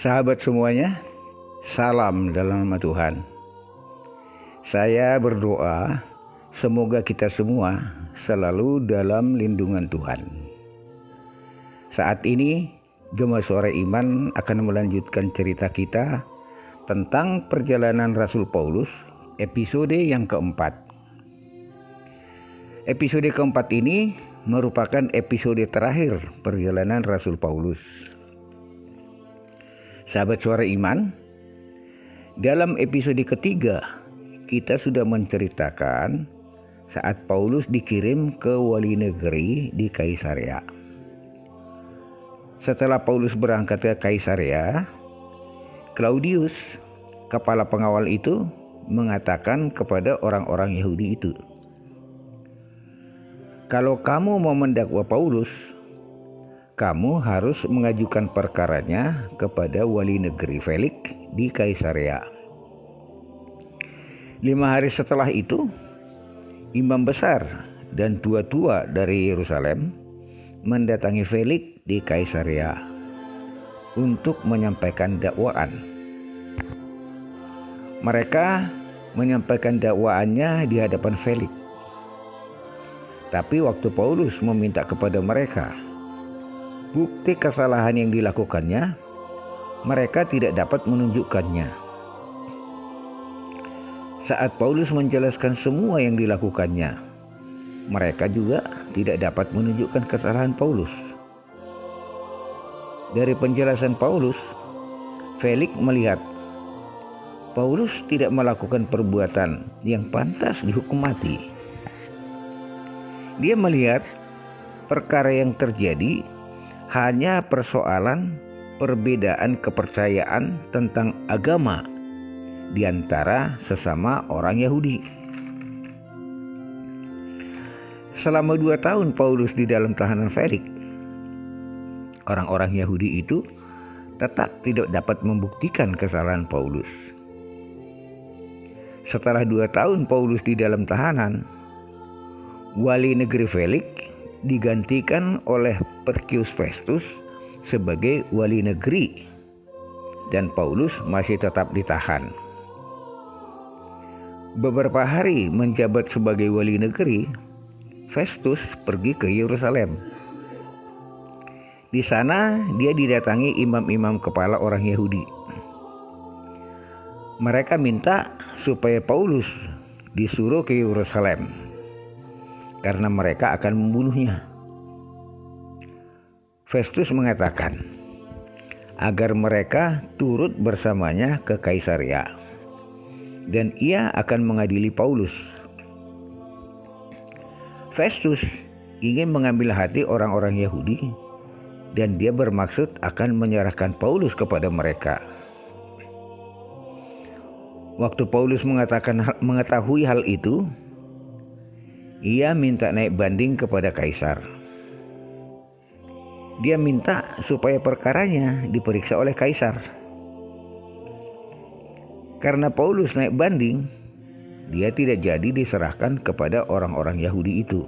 Sahabat semuanya, salam dalam nama Tuhan. Saya berdoa semoga kita semua selalu dalam lindungan Tuhan. Saat ini Gema Suara Iman akan melanjutkan cerita kita tentang perjalanan Rasul Paulus, episode yang keempat. Episode keempat ini merupakan episode terakhir perjalanan Rasul Paulus. Sahabat Suara Iman, dalam episode ketiga kita sudah menceritakan saat Paulus dikirim ke wali negeri di Kaisarea. Setelah Paulus berangkat ke Kaisarea, Claudius, kepala pengawal itu, mengatakan kepada orang-orang Yahudi itu, "Kalau kamu mau mendakwa Paulus, kamu harus mengajukan perkaranya kepada wali negeri Felix di Kaisarea." 5 hari setelah itu, imam besar dan tua-tua dari Yerusalem mendatangi Felix di Kaisarea untuk menyampaikan dakwaan. Mereka menyampaikan dakwaannya di hadapan Felix. Tapi waktu Paulus meminta kepada mereka bukti kesalahan yang dilakukannya, mereka tidak dapat menunjukkannya. Saat Paulus menjelaskan semua yang dilakukannya, mereka juga tidak dapat menunjukkan kesalahan Paulus. Dari penjelasan Paulus, Felix melihat Paulus tidak melakukan perbuatan yang pantas dihukum mati. Dia melihat perkara yang terjadi hanya persoalan perbedaan kepercayaan tentang agama di antara sesama orang Yahudi. Selama 2 tahun Paulus di dalam tahanan Felix, orang-orang Yahudi itu tetap tidak dapat membuktikan kesalahan Paulus. Setelah 2 tahun Paulus di dalam tahanan, wali negeri Felix digantikan oleh Porcius Festus sebagai wali negeri, dan Paulus masih tetap ditahan. Beberapa hari menjabat sebagai wali negeri, Festus pergi ke Yerusalem. Di sana dia didatangi imam-imam kepala orang Yahudi. Mereka minta supaya Paulus disuruh ke Yerusalem karena mereka akan membunuhnya. Festus mengatakan agar mereka turut bersamanya ke Kaisarea dan ia akan mengadili Paulus. Festus ingin mengambil hati orang-orang Yahudi dan dia bermaksud akan menyerahkan Paulus kepada mereka. Waktu Paulus mengetahui hal itu, ia minta naik banding kepada Kaisar. Dia minta supaya perkaranya diperiksa oleh Kaisar. Karena Paulus naik banding, dia tidak jadi diserahkan kepada orang-orang Yahudi itu.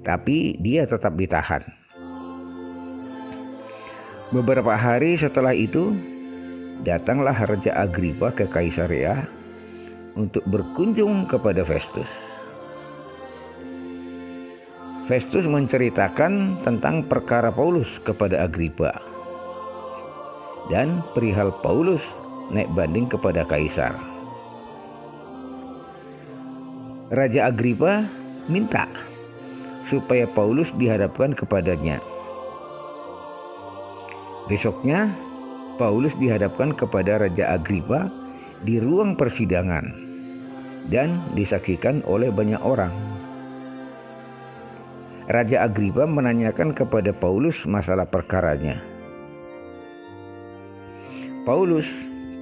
Tapi dia tetap ditahan. Beberapa hari setelah itu, datanglah Raja Agripa ke Kaisarea untuk berkunjung kepada Festus. Festus menceritakan tentang perkara Paulus kepada Agripa dan perihal Paulus naik banding kepada Kaisar. Raja Agripa minta supaya Paulus dihadapkan kepadanya. Besoknya Paulus dihadapkan kepada Raja Agripa di ruang persidangan dan disaksikan oleh banyak orang. Raja Agripa menanyakan kepada Paulus masalah perkaranya. Paulus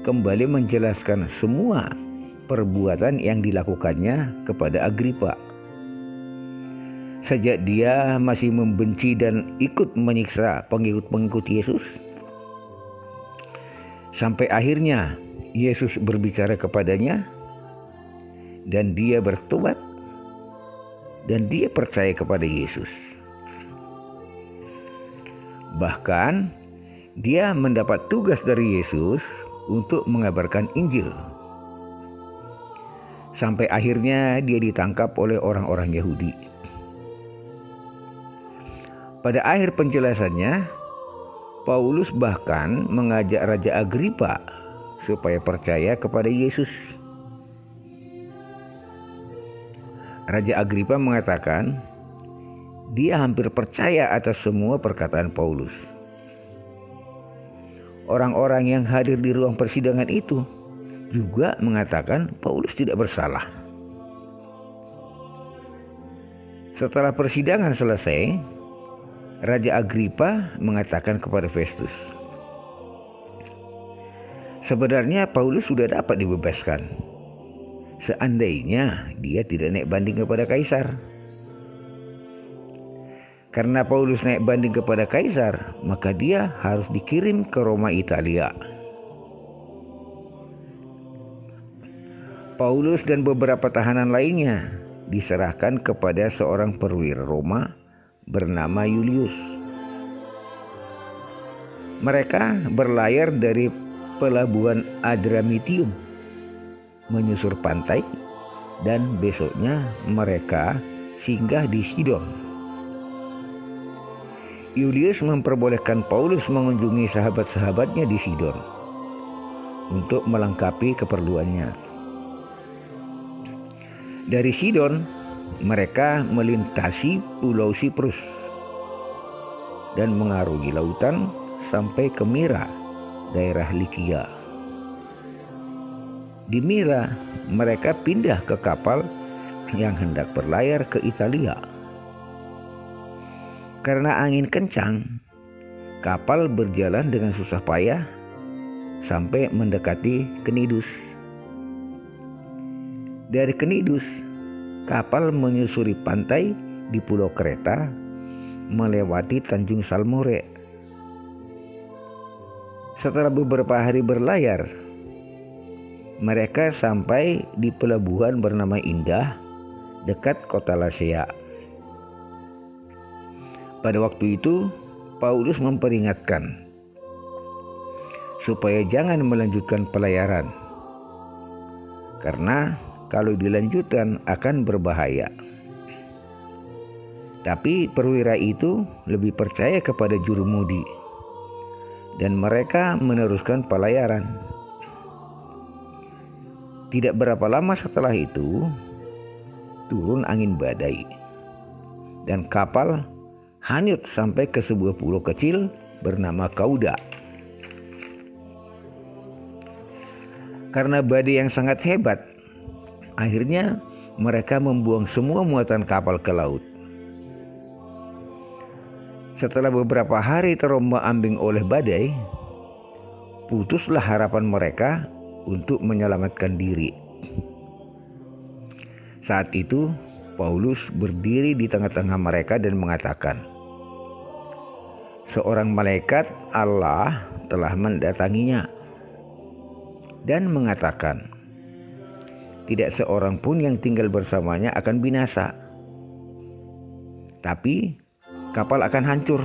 kembali menjelaskan semua perbuatan yang dilakukannya kepada Agripa. Sejak dia masih membenci dan ikut menyiksa pengikut-pengikut Yesus, sampai akhirnya Yesus berbicara kepadanya dan dia bertobat dan dia percaya kepada Yesus. Bahkan dia mendapat tugas dari Yesus untuk mengabarkan Injil. Sampai akhirnya dia ditangkap oleh orang-orang Yahudi. Pada akhir penjelasannya, Paulus bahkan mengajak Raja Agripa supaya percaya kepada Yesus. Raja Agripa mengatakan dia hampir percaya atas semua perkataan Paulus. Orang-orang yang hadir di ruang persidangan itu juga mengatakan Paulus tidak bersalah. Setelah persidangan selesai, Raja Agripa mengatakan kepada Festus, sebenarnya Paulus sudah dapat dibebaskan, seandainya dia tidak naik banding kepada Kaisar. Karena Paulus naik banding kepada Kaisar, maka dia harus dikirim ke Roma, Italia. Paulus dan beberapa tahanan lainnya diserahkan kepada seorang perwira Roma bernama Julius. Mereka berlayar dari pelabuhan Adramitium, menyusur pantai, dan besoknya mereka singgah di Sidon. Julius memperbolehkan Paulus mengunjungi sahabat-sahabatnya di Sidon untuk melengkapi keperluannya. Dari Sidon, mereka melintasi Pulau Siprus dan mengarungi lautan sampai ke Mira, daerah Likia. Di Mira, mereka pindah ke kapal yang hendak berlayar ke Italia. Karena angin kencang, kapal berjalan dengan susah payah sampai mendekati Knidus. Dari Knidus, kapal menyusuri pantai di Pulau Kreta, melewati Tanjung Salmore. Setelah beberapa hari berlayar, mereka sampai di pelabuhan bernama Indah, dekat kota Lasea. Pada waktu itu, Paulus memperingatkan supaya jangan melanjutkan pelayaran, karena kalau dilanjutkan akan berbahaya. Tapi perwira itu lebih percaya kepada jurumudi, dan mereka meneruskan pelayaran. Tidak berapa lama setelah itu, turun angin badai, dan kapal hanyut sampai ke sebuah pulau kecil bernama Kauda. Karena badai yang sangat hebat, akhirnya mereka membuang semua muatan kapal ke laut. Setelah beberapa hari terombang-ambing oleh badai, putuslah harapan mereka untuk menyelamatkan diri. Saat itu Paulus berdiri di tengah-tengah mereka dan mengatakan, seorang malaikat Allah telah mendatanginya dan mengatakan, tidak seorang pun yang tinggal bersamanya akan binasa, tapi kapal akan hancur.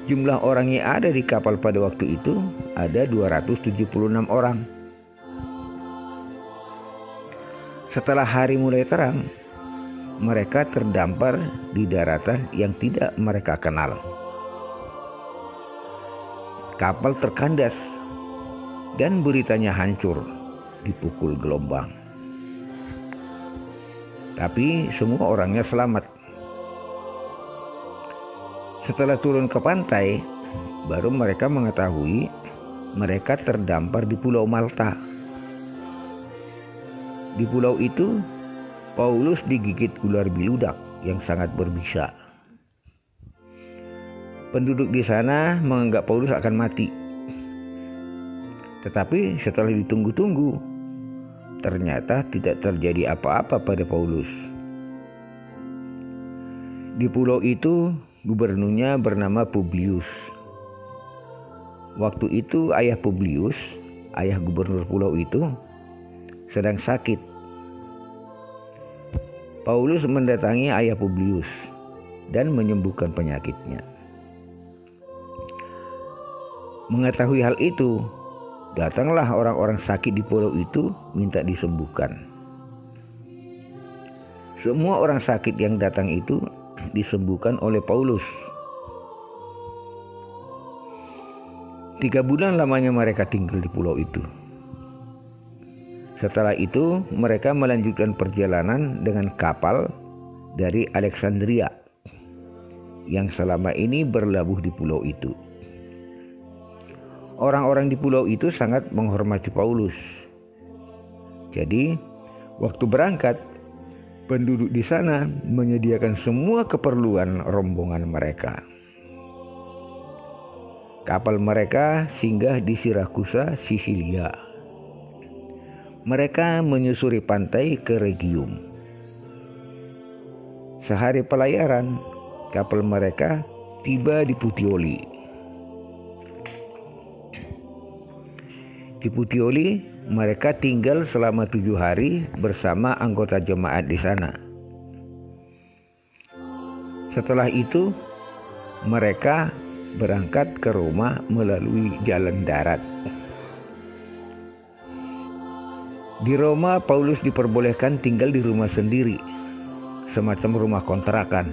Jumlah orang yang ada di kapal pada waktu itu ada 276 orang. Setelah hari mulai terang, mereka terdampar di daratan yang tidak mereka kenal. Kapal terkandas dan beritanya hancur dipukul gelombang. Tapi semua orangnya selamat. Setelah turun ke pantai, baru mereka mengetahui mereka terdampar di Pulau Malta. Di pulau itu, Paulus digigit ular biludak yang sangat berbisa. Penduduk di sana menganggap Paulus akan mati. Tetapi setelah ditunggu-tunggu, ternyata tidak terjadi apa-apa pada Paulus. Di pulau itu, gubernurnya bernama Publius. Waktu itu ayah Publius, ayah gubernur pulau itu, sedang sakit. Paulus mendatangi ayah Publius dan menyembuhkan penyakitnya. Mengetahui hal itu, datanglah orang-orang sakit di pulau itu minta disembuhkan. Semua orang sakit yang datang itu disembuhkan oleh Paulus. 3 bulan lamanya mereka tinggal di pulau itu. Setelah itu mereka melanjutkan perjalanan dengan kapal dari Alexandria yang selama ini berlabuh di pulau itu. Orang-orang di pulau itu sangat menghormati Paulus. Jadi, waktu berangkat, penduduk di sana menyediakan semua keperluan rombongan mereka. Kapal mereka singgah di Sirakusa, Sisilia. Mereka menyusuri pantai ke Rhegium. Sehari pelayaran, kapal mereka tiba di Puteoli. Di Puteoli, mereka tinggal selama 7 hari bersama anggota jemaat di sana. Setelah itu, mereka berangkat ke Roma melalui jalan darat. Di Roma, Paulus diperbolehkan tinggal di rumah sendiri, semacam rumah kontrakan.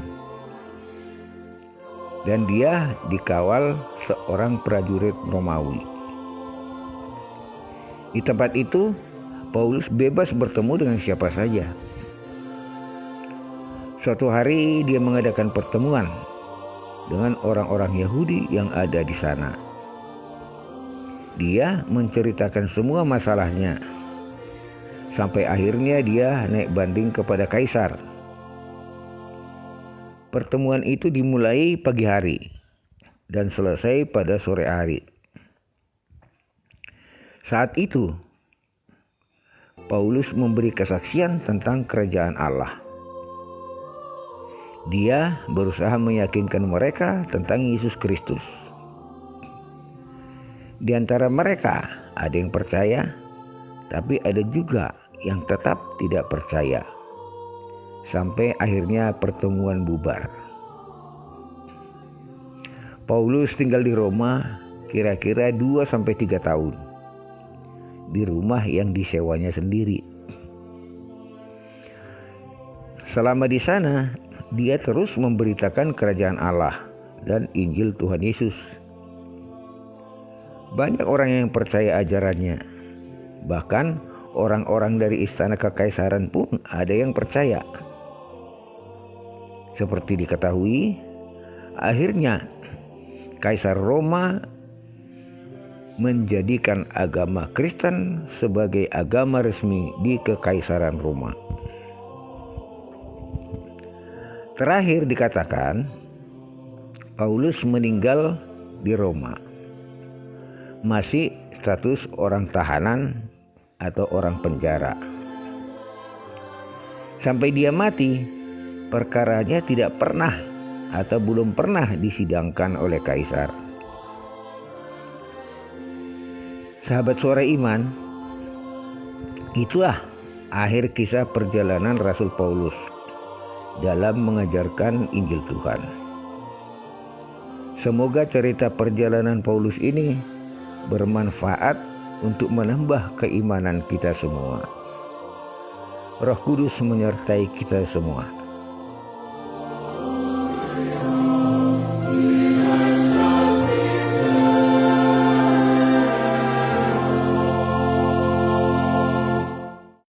Dan dia dikawal seorang prajurit Romawi. Di tempat itu, Paulus bebas bertemu dengan siapa saja. Suatu hari dia mengadakan pertemuan dengan orang-orang Yahudi yang ada di sana. Dia menceritakan semua masalahnya. Sampai akhirnya dia naik banding kepada Kaisar. Pertemuan itu dimulai pagi hari dan selesai pada sore hari. Saat itu, Paulus memberi kesaksian tentang kerajaan Allah. Dia berusaha meyakinkan mereka tentang Yesus Kristus. Di antara mereka ada yang percaya, tapi ada juga yang tetap tidak percaya. Sampai akhirnya pertemuan bubar. Paulus tinggal di Roma kira-kira 2-3 tahun. Di rumah yang disewanya sendiri. Selama di sana, dia terus memberitakan kerajaan Allah dan Injil Tuhan Yesus. Banyak orang yang percaya ajarannya. Bahkan orang-orang dari istana kekaisaran pun ada yang percaya. Seperti diketahui, akhirnya Kaisar Roma menjadikan agama Kristen sebagai agama resmi di Kekaisaran Roma. Terakhir dikatakan, Paulus meninggal di Roma. Masih status orang tahanan atau orang penjara. Sampai dia mati, perkaranya tidak pernah atau belum pernah disidangkan oleh Kaisar. Sahabat Suara Iman, itulah akhir kisah perjalanan Rasul Paulus dalam mengajarkan Injil Tuhan. Semoga cerita perjalanan Paulus ini bermanfaat untuk menambah keimanan kita semua. Roh Kudus menyertai kita semua.